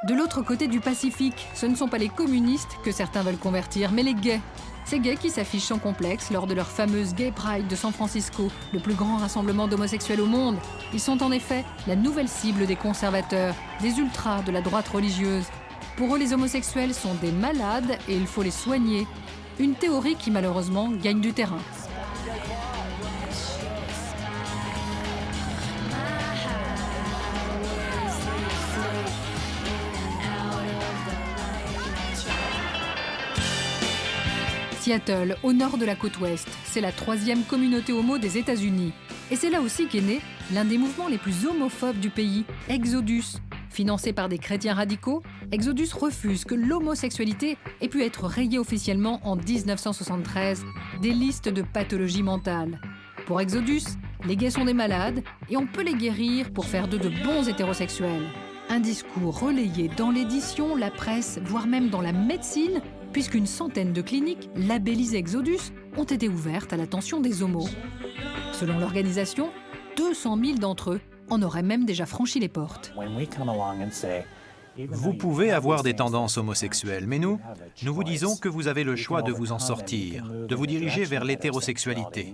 De l'autre côté du Pacifique, ce ne sont pas les communistes que certains veulent convertir, mais les gays. Ces gays qui s'affichent sans complexe lors de leur fameuse Gay Pride de San Francisco, le plus grand rassemblement d'homosexuels au monde. Ils sont en effet la nouvelle cible des conservateurs, des ultras de la droite religieuse. Pour eux, les homosexuels sont des malades et il faut les soigner. Une théorie qui malheureusement gagne du terrain. Seattle, au nord de la côte ouest, c'est la 3e communauté homo des États-Unis. Et c'est là aussi qu'est né l'un des mouvements les plus homophobes du pays, Exodus. Financé par des chrétiens radicaux, Exodus refuse que l'homosexualité ait pu être rayée officiellement en 1973 des listes de pathologies mentales. Pour Exodus, les gays sont des malades et on peut les guérir pour faire d'eux de bons hétérosexuels. Un discours relayé dans l'édition, la presse, voire même dans la médecine, puisqu'une centaine de cliniques labellisées Exodus ont été ouvertes à l'attention des homos. Selon l'organisation, 200 000 d'entre eux en auraient même déjà franchi les portes. Vous pouvez avoir des tendances homosexuelles, mais nous vous disons que vous avez le choix de vous en sortir, de vous diriger vers l'hétérosexualité.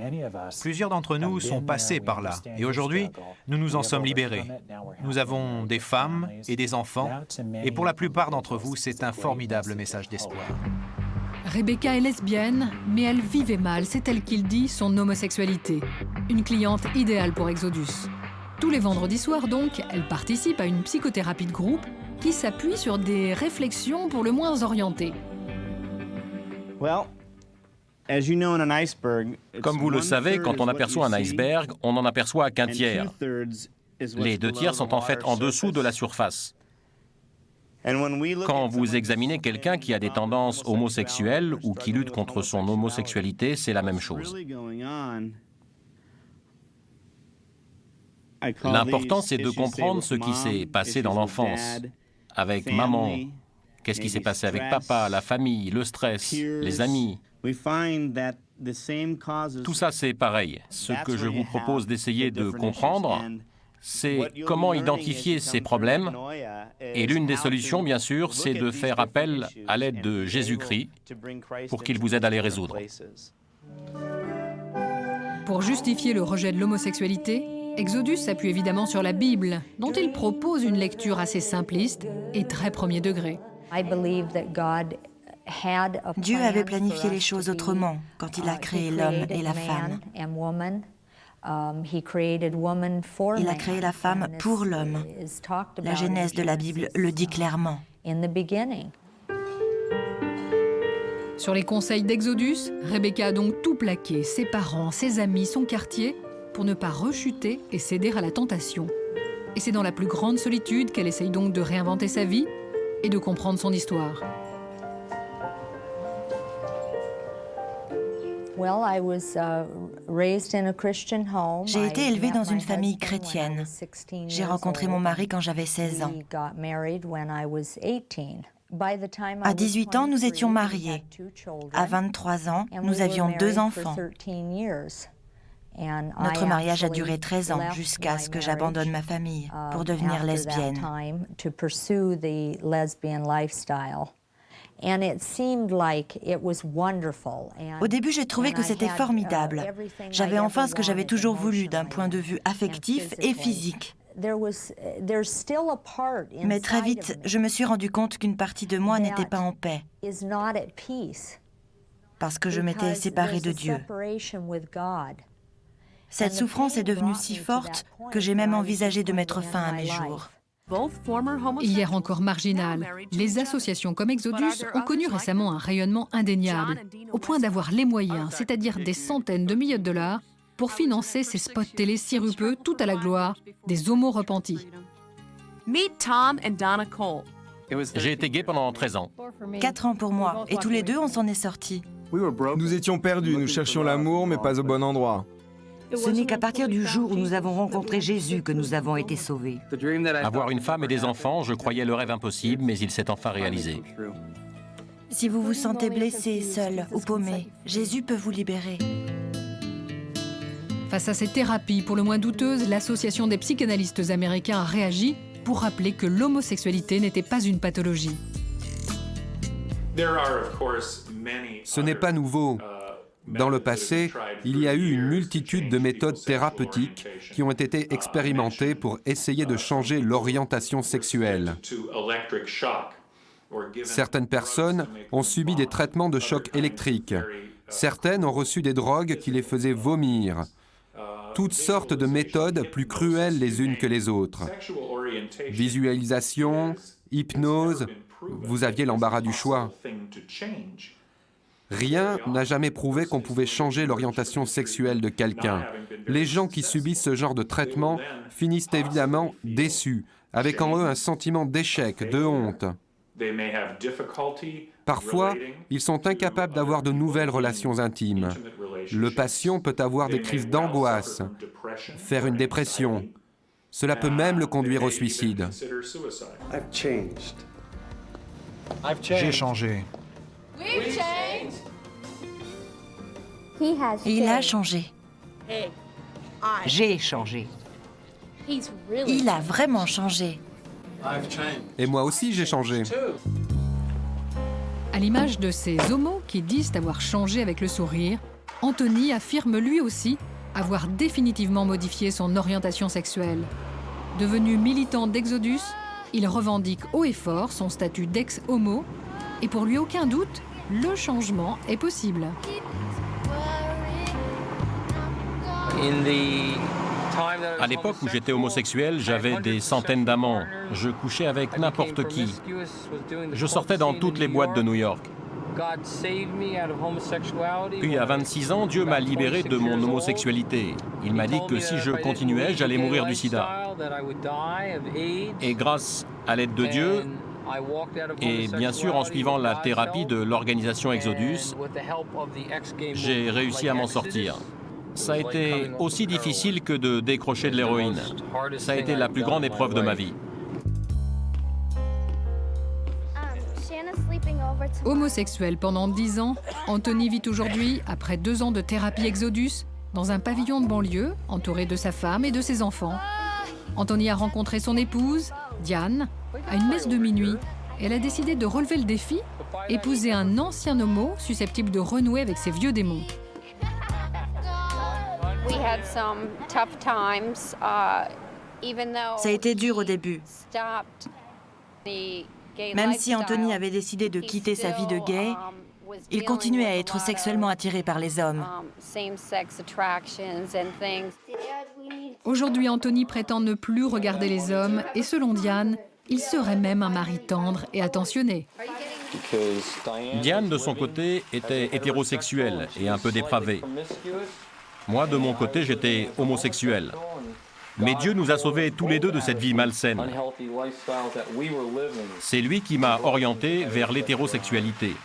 Plusieurs d'entre nous sont passés par là, et aujourd'hui, nous nous en sommes libérés. Nous avons des femmes et des enfants, et pour la plupart d'entre vous, c'est un formidable message d'espoir. Rebecca est lesbienne, mais elle vivait mal, c'est elle qui le dit, son homosexualité. Une cliente idéale pour Exodus. Tous les vendredis soirs donc, elle participe à une psychothérapie de groupe qui s'appuie sur des réflexions pour le moins orientées. Comme vous le savez, quand on aperçoit un iceberg, on n'en aperçoit qu'un tiers. Les 2 tiers sont en fait en dessous de la surface. Quand vous examinez quelqu'un qui a des tendances homosexuelles ou qui lutte contre son homosexualité, c'est la même chose. L'important, c'est de comprendre ce qui s'est passé dans l'enfance, avec maman, qu'est-ce qui s'est passé avec papa, la famille, le stress, les amis. Tout ça, c'est pareil. Ce que je vous propose d'essayer de comprendre, c'est comment identifier ces problèmes. Et l'une des solutions, bien sûr, c'est de faire appel à l'aide de Jésus-Christ pour qu'il vous aide à les résoudre. Pour justifier le rejet de l'homosexualité, Exodus s'appuie évidemment sur la Bible, dont il propose une lecture assez simpliste et très premier degré. Dieu avait planifié les choses autrement quand il a créé l'homme et la femme. Il a créé la femme pour l'homme. La Genèse de la Bible le dit clairement. Sur les conseils d'Exodus, Rebecca a donc tout plaqué, ses parents, ses amis, son quartier, pour ne pas rechuter et céder à la tentation. Et c'est dans la plus grande solitude qu'elle essaye donc de réinventer sa vie et de comprendre son histoire. J'ai été élevée dans une famille chrétienne. J'ai rencontré mon mari quand j'avais 16 ans. À 18 ans, nous étions mariés. À 23 ans, nous avions 2 enfants. Notre mariage a duré 13 ans jusqu'à ce que j'abandonne ma famille pour devenir lesbienne. Au début, j'ai trouvé que c'était formidable. J'avais enfin ce que j'avais toujours voulu d'un point de vue affectif et physique. Mais très vite, je me suis rendu compte qu'une partie de moi n'était pas en paix parce que je m'étais séparée de Dieu. Cette souffrance est devenue si forte que j'ai même envisagé de mettre fin à mes jours. Hier encore marginal, les associations comme Exodus ont connu récemment un rayonnement indéniable, au point d'avoir les moyens, c'est-à-dire des centaines de milliers de dollars, pour financer ces spots télé sirupeux tout à la gloire des homos repentis. Meet Tom and Donna Cole. J'ai été gay pendant 13 ans. 4 ans pour moi, et tous les deux, on s'en est sortis. Nous étions perdus, nous cherchions l'amour, mais pas au bon endroit. Ce n'est qu'à partir du jour où nous avons rencontré Jésus que nous avons été sauvés. Avoir une femme et des enfants, je croyais le rêve impossible, mais il s'est enfin réalisé. Si vous vous sentez blessé, seul ou paumé, Jésus peut vous libérer. Face à ces thérapies pour le moins douteuses, l'Association des psychanalystes américains a réagi pour rappeler que l'homosexualité n'était pas une pathologie. Ce n'est pas nouveau. Dans le passé, il y a eu une multitude de méthodes thérapeutiques qui ont été expérimentées pour essayer de changer l'orientation sexuelle. Certaines personnes ont subi des traitements de choc électrique. Certaines ont reçu des drogues qui les faisaient vomir. Toutes sortes de méthodes plus cruelles les unes que les autres. Visualisation, hypnose, vous aviez l'embarras du choix. Rien n'a jamais prouvé qu'on pouvait changer l'orientation sexuelle de quelqu'un. Les gens qui subissent ce genre de traitement finissent évidemment déçus, avec en eux un sentiment d'échec, de honte. Parfois, ils sont incapables d'avoir de nouvelles relations intimes. Le patient peut avoir des crises d'angoisse, faire une dépression. Cela peut même le conduire au suicide. J'ai changé. Il a changé. J'ai changé. Il a vraiment changé. Et moi aussi, j'ai changé. À l'image de ces homos qui disent avoir changé avec le sourire, Anthony affirme lui aussi avoir définitivement modifié son orientation sexuelle. Devenu militant d'Exodus, il revendique haut et fort son statut d'ex-homo et pour lui aucun doute, le changement est possible. À l'époque où j'étais homosexuel, j'avais des centaines d'amants. Je couchais avec n'importe qui. Je sortais dans toutes les boîtes de New York. Puis à 26 ans, Dieu m'a libéré de mon homosexualité. Il m'a dit que si je continuais, j'allais mourir du sida. Et grâce à l'aide de Dieu, et bien sûr en suivant la thérapie de l'organisation Exodus, j'ai réussi à m'en sortir. Ça a été aussi difficile que de décrocher de l'héroïne. Ça a été la plus grande épreuve de ma vie. Homosexuel pendant 10 ans, Anthony vit aujourd'hui, après 2 ans de thérapie Exodus, dans un pavillon de banlieue, entouré de sa femme et de ses enfants. Anthony a rencontré son épouse, Diane, à une messe de minuit. Elle a décidé de relever le défi, épouser un ancien homo susceptible de renouer avec ses vieux démons. Ça a été dur au début. Même si Anthony avait décidé de quitter sa vie de gay, il continuait à être sexuellement attiré par les hommes. Aujourd'hui, Anthony prétend ne plus regarder les hommes et selon Diane, il serait même un mari tendre et attentionné. Diane, de son côté, était hétérosexuelle et un peu dépravée. Moi, de mon côté, j'étais homosexuel. Mais Dieu nous a sauvés tous les deux de cette vie malsaine. C'est lui qui m'a orienté vers l'hétérosexualité.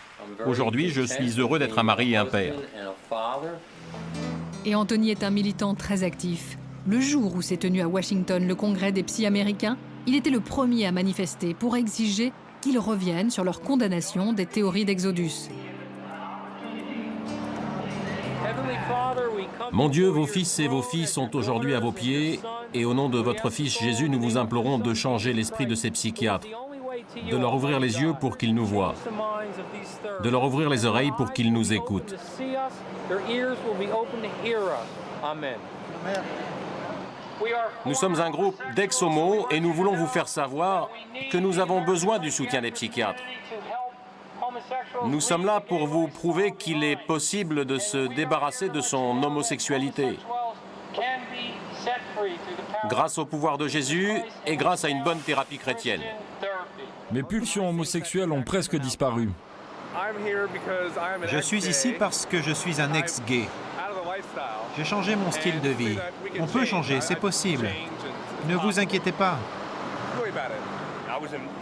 Aujourd'hui, je suis heureux d'être un mari et un père. Et Anthony est un militant très actif. Le jour où s'est tenu à Washington le congrès des psys américains, il était le premier à manifester pour exiger qu'ils reviennent sur leur condamnation des théories d'Exodus. Mon Dieu, vos fils et vos filles sont aujourd'hui à vos pieds, et au nom de votre Fils Jésus, nous vous implorons de changer l'esprit de ces psychiatres, de leur ouvrir les yeux pour qu'ils nous voient, de leur ouvrir les oreilles pour qu'ils nous écoutent. Nous sommes un groupe d'ex-homos et nous voulons vous faire savoir que nous avons besoin du soutien des psychiatres. Nous sommes là pour vous prouver qu'il est possible de se débarrasser de son homosexualité. Grâce au pouvoir de Jésus et grâce à une bonne thérapie chrétienne. Mes pulsions homosexuelles ont presque disparu. Je suis ici parce que je suis un ex-gay. J'ai changé mon style de vie. On peut changer, c'est possible. Ne vous inquiétez pas.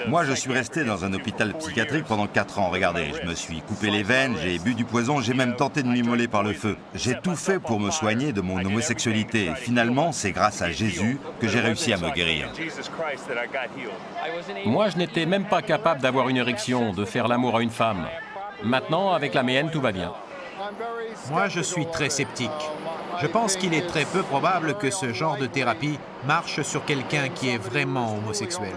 Moi, je suis resté dans un hôpital psychiatrique pendant 4 ans. Regardez, je me suis coupé les veines, j'ai bu du poison, j'ai même tenté de m'immoler par le feu. J'ai tout fait pour me soigner de mon homosexualité. Et finalement, c'est grâce à Jésus que j'ai réussi à me guérir. Moi, je n'étais même pas capable d'avoir une érection, de faire l'amour à une femme. Maintenant, avec la mienne, tout va bien. Moi, je suis très sceptique. Je pense qu'il est très peu probable que ce genre de thérapie marche sur quelqu'un qui est vraiment homosexuel.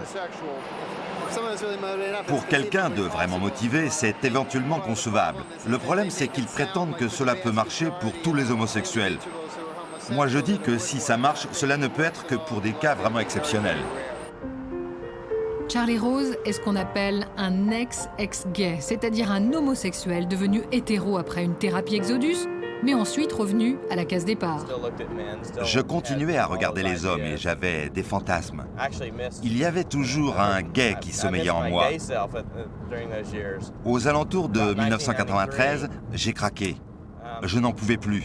Pour quelqu'un de vraiment motivé, c'est éventuellement concevable. Le problème, c'est qu'ils prétendent que cela peut marcher pour tous les homosexuels. Moi, je dis que si ça marche, cela ne peut être que pour des cas vraiment exceptionnels. Charlie Rose est ce qu'on appelle un ex-gay, c'est-à-dire un homosexuel devenu hétéro après une thérapie Exodus, mais ensuite revenu à la case départ. Je continuais à regarder les hommes et j'avais des fantasmes. Il y avait toujours un gay qui sommeillait en moi. Aux alentours de 1993, j'ai craqué. Je n'en pouvais plus.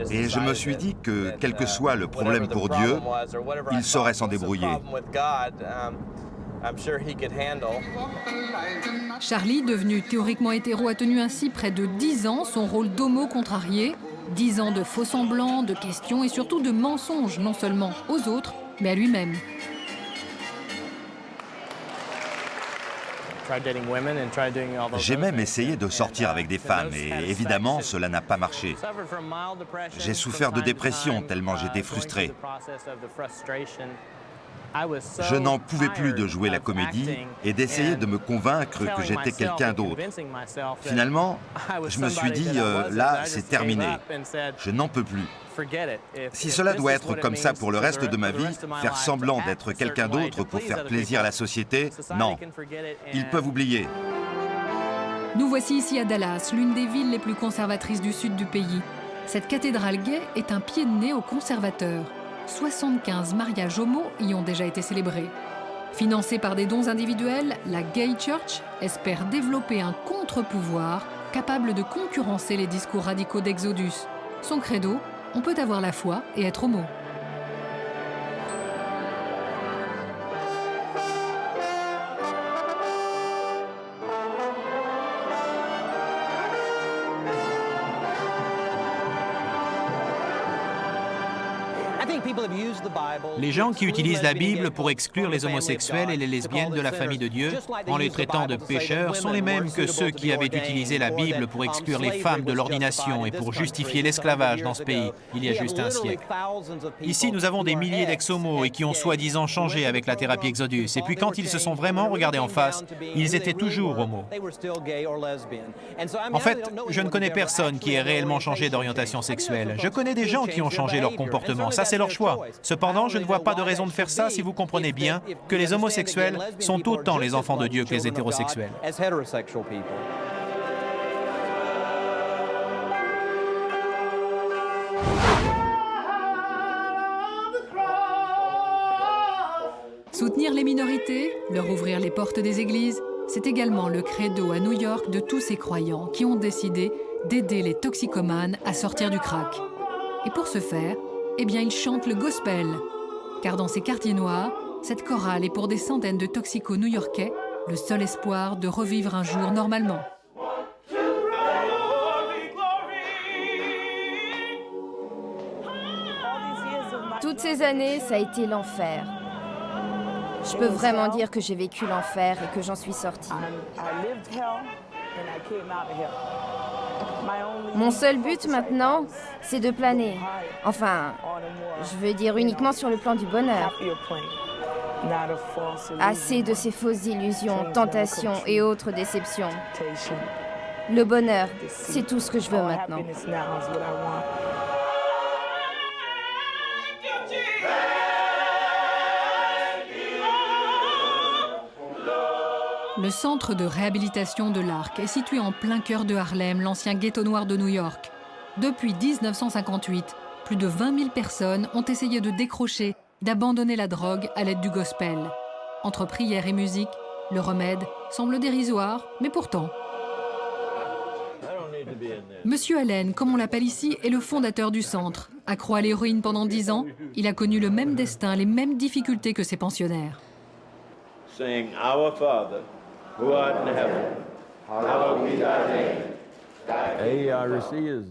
Et je me suis dit que, quel que soit le problème pour Dieu, il saurait s'en débrouiller. Charlie, devenu théoriquement hétéro, a tenu ainsi près de 10 ans son rôle d'homo contrarié. 10 ans de faux-semblants, de questions et surtout de mensonges, non seulement aux autres, mais à lui-même. J'ai même essayé de sortir avec des femmes et évidemment, cela n'a pas marché. J'ai souffert de dépression tellement j'étais frustré. Je n'en pouvais plus de jouer la comédie et d'essayer de me convaincre que j'étais quelqu'un d'autre. Finalement, je me suis dit, là, c'est terminé. Je n'en peux plus. Si cela doit être comme ça pour le reste de ma vie, faire semblant d'être quelqu'un d'autre pour faire plaisir à la société, non. Ils peuvent oublier. Nous voici ici à Dallas, l'une des villes les plus conservatrices du sud du pays. Cette cathédrale gay est un pied de nez aux conservateurs. 75 mariages homo y ont déjà été célébrés. Financée par des dons individuels, la Gay Church espère développer un contre-pouvoir capable de concurrencer les discours radicaux d'Exodus. Son credo, on peut avoir la foi et être homo. Les gens qui utilisent la Bible pour exclure les homosexuels et les lesbiennes de la famille de Dieu, en les traitant de pécheurs, sont les mêmes que ceux qui avaient utilisé la Bible pour exclure les femmes de l'ordination et pour justifier l'esclavage dans ce pays, il y a juste un siècle. Ici, nous avons des milliers d'ex-homos et qui ont soi-disant changé avec la thérapie Exodus. Et puis quand ils se sont vraiment regardés en face, ils étaient toujours homos. En fait, je ne connais personne qui ait réellement changé d'orientation sexuelle. Je connais des gens qui ont changé leur comportement. Ça, c'est leur choix. Cependant, je ne vois pas de raison de faire ça si vous comprenez bien que les homosexuels sont autant les enfants de Dieu que les hétérosexuels. Soutenir les minorités, leur ouvrir les portes des églises, c'est également le credo à New York de tous ces croyants qui ont décidé d'aider les toxicomanes à sortir du crack. Et pour ce faire, eh bien, ils chantent le gospel. Car dans ces quartiers noirs, cette chorale est pour des centaines de toxicos new-yorkais le seul espoir de revivre un jour normalement. Toutes ces années, ça a été l'enfer. Je peux vraiment dire que j'ai vécu l'enfer et que j'en suis sortie. Mon seul but maintenant, c'est de planer. Enfin, je veux dire uniquement sur le plan du bonheur. Assez de ces fausses illusions, tentations et autres déceptions. Le bonheur, c'est tout ce que je veux maintenant. Le centre de réhabilitation de l'Arc est situé en plein cœur de Harlem, l'ancien ghetto noir de New York. Depuis 1958, plus de 20 000 personnes ont essayé de décrocher, d'abandonner la drogue à l'aide du gospel. Entre prière et musique, le remède semble dérisoire, mais pourtant... Monsieur Allen, comme on l'appelle ici, est le fondateur du centre. Accro à l'héroïne pendant 10 ans, il a connu le même destin, les mêmes difficultés que ses pensionnaires. Saying, Our Father, who art in heaven, hallowed be thy name.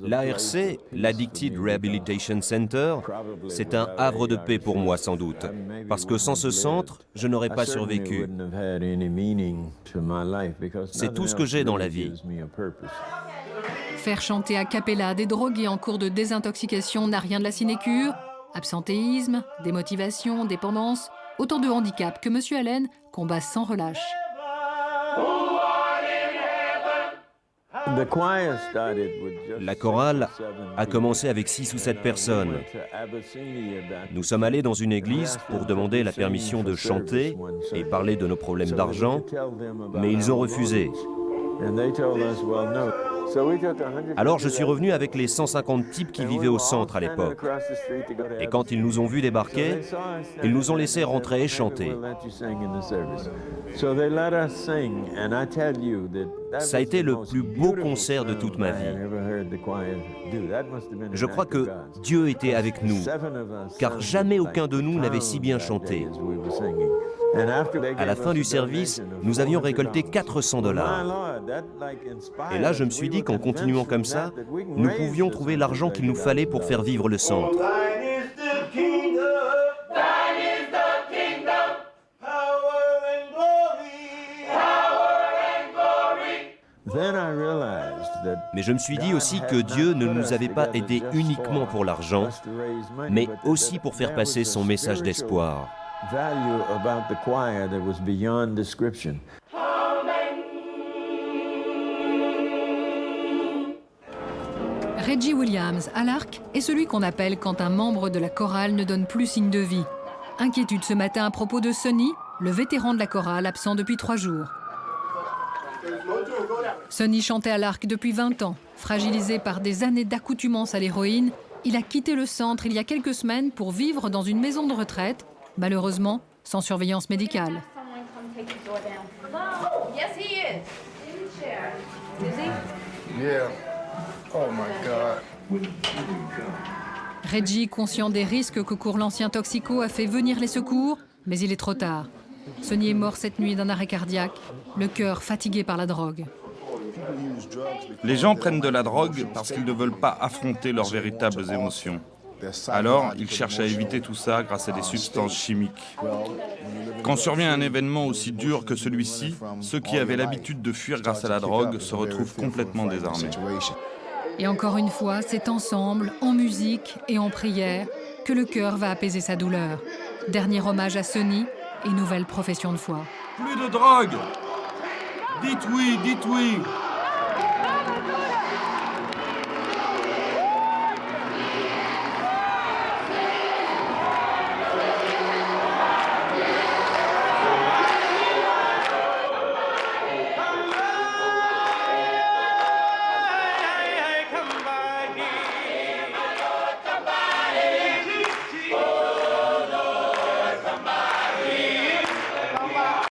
L'ARC, l'Addicted Rehabilitation Center, c'est un havre de paix pour moi sans doute, parce que sans ce centre, je n'aurais pas survécu. C'est tout ce que j'ai dans la vie. Faire chanter a cappella des drogués en cours de désintoxication n'a rien de la sinécure. Absentéisme, démotivation, dépendance, autant de handicaps que M. Allen combat sans relâche. La chorale a commencé avec 6 ou 7 personnes. Nous sommes allés dans une église pour demander la permission de chanter et parler de nos problèmes d'argent, mais ils ont refusé. Alors je suis revenu avec les 150 types qui vivaient au centre à l'époque. Et quand ils nous ont vus débarquer, ils nous ont laissés rentrer et chanter. Ça a été le plus beau concert de toute ma vie. Je crois que Dieu était avec nous, car jamais aucun de nous n'avait si bien chanté. À la fin du service, nous avions récolté $400. Et là, je me suis dit qu'en continuant comme ça, nous pouvions trouver l'argent qu'il nous fallait pour faire vivre le centre. Mais je me suis dit aussi que Dieu ne nous avait pas aidés uniquement pour l'argent, mais aussi pour faire passer son message d'espoir. Reggie Williams, à l'arc, est celui qu'on appelle quand un membre de la chorale ne donne plus signe de vie. Inquiétude ce matin à propos de Sonny, le vétéran de la chorale absent depuis 3 jours. Sonny chantait à l'arc depuis 20 ans. Fragilisé par des années d'accoutumance à l'héroïne, il a quitté le centre il y a quelques semaines pour vivre dans une maison de retraite, malheureusement sans surveillance médicale. Reggie, conscient des risques que court l'ancien toxico, a fait venir les secours, mais il est trop tard. Sonny est mort cette nuit d'un arrêt cardiaque, le cœur fatigué par la drogue. Les gens prennent de la drogue parce qu'ils ne veulent pas affronter leurs véritables émotions. Alors, ils cherchent à éviter tout ça grâce à des substances chimiques. Quand survient un événement aussi dur que celui-ci, ceux qui avaient l'habitude de fuir grâce à la drogue se retrouvent complètement désarmés. Et encore une fois, c'est ensemble, en musique et en prière, que le cœur va apaiser sa douleur. Dernier hommage à Sonny et nouvelle profession de foi. Plus de drogue! Dites oui, dites oui!